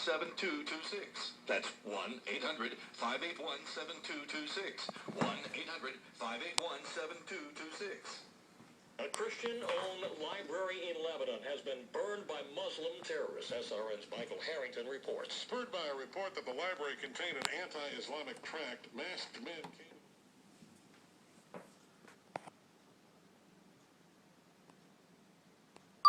1-800-581-7226. That's 1-800-581-7226. 1-800-581-7226. A Christian-owned library in Lebanon has been burned by Muslim terrorists, SRN's Michael Harrington reports. Spurred by a report that the library contained an anti-Islamic tract, masked men came